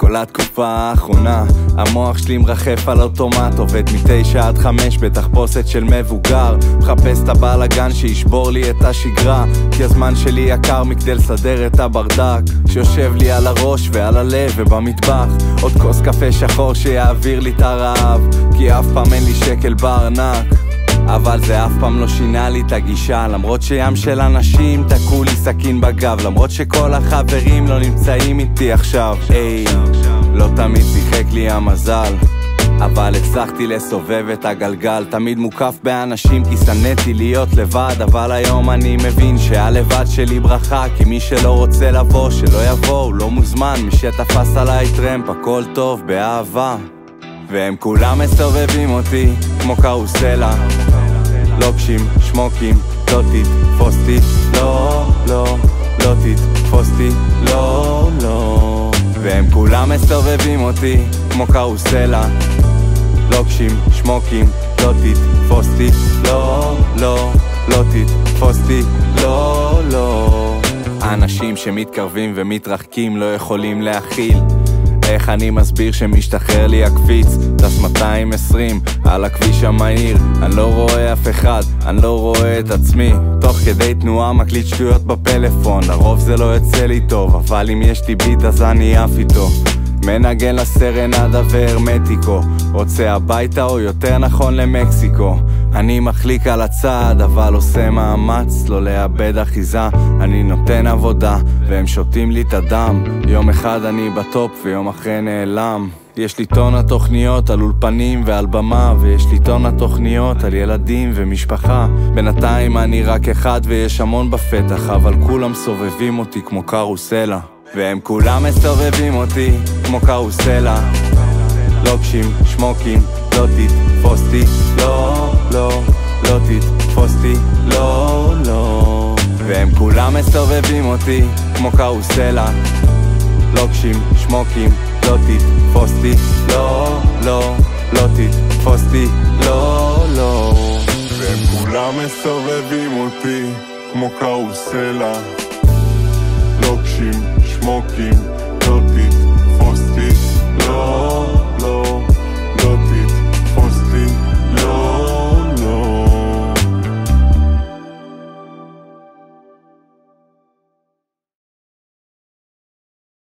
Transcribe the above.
כל התקופה האחרונה המוח שלי מרחף על אוטומט, עובד מ9 עד 5 בתחפושת של מבוגר, מחפש את הבלגן שישבור לי את השגרה, כי הזמן שלי יקר מכדי לסדר את הברדק שיושב לי על הראש ועל הלב ובמטבח. עוד כוס קפה שחור שיעביר לי את הרעב, כי אף פעם אין לי שקל בארנק, אבל זה אף פעם לא שינה לי את הגישה, למרות שים של אנשים תקעו לי סכין בגב, למרות שכל החברים לא נמצאים איתי עכשיו. היי, לא תמיד שיחק לי המזל, אבל הצלחתי לסובב את הגלגל. תמיד מוקף באנשים כי שנאתי להיות לבד, אבל היום אני מבין שהלבד שלי ברכה, כי מי שלא רוצה לבוא שלא יבוא, הוא לא מוזמן. מי שתפס עליי טרמפ הכל טוב באהבה, והם כולם מסובבים אותי כמו קרוסלה, לוקשים, שמוקים, לא תתפוס אותי, לא, לא, לא תתפוס אותי, לא, לא. והם כולם מסובבים אותי כמו קרוסלה, לוקשים, שמוקים, לא תתפוס אותי, לא, לא, לא תתפוס אותי, לא, לא. אנשים שמתקרבים ומתרחקים לא יכולים להכיל, איך אני מסביר שמשתחרר לי הקפיץ, טס 220 על הכביש המהיר, אני לא רואה אף אחד, אני לא רואה את עצמי, תוך כדי תנועה מקליט שטויות בפלאפון, לרוב זה לא יוצא לי טוב, אבל אם יש לי ביט אז אני עף איתו, מנגן לסרנדה והרמטיקו, רוצה הביתה או יותר נכון למקסיקו. אני מחליק על הצעד אבל עושה מאמץ לא לאבד אחיזה, אני נותן עבודה והם שותים לי את הדם, יום אחד אני בטופ ויום אחרי נעלם. יש לי טון התוכניות על אולפנים ועל במה, ויש לי טון התוכניות על ילדים ומשפחה, בינתיים אני רק אחד ויש המון בפתח, אבל כולם סובבים אותי כמו קרוסלה, והם כולם מסובבים אותי כמו קרוסלה, לוקשים, שמוקים, לא תתפוס אותי, לא, לא, לא תתפוס אותי, לא, לא. והם כולם מסובבים אותי כמו קרוסלה, לוקשים, שמוקים, לא תתפוס אותי, לא, לא, לא תתפוס אותי, לא, לא. והם כולם מסובבים אותי כמו קרוסלה, לוקשים, שמוקים, לא תתפוס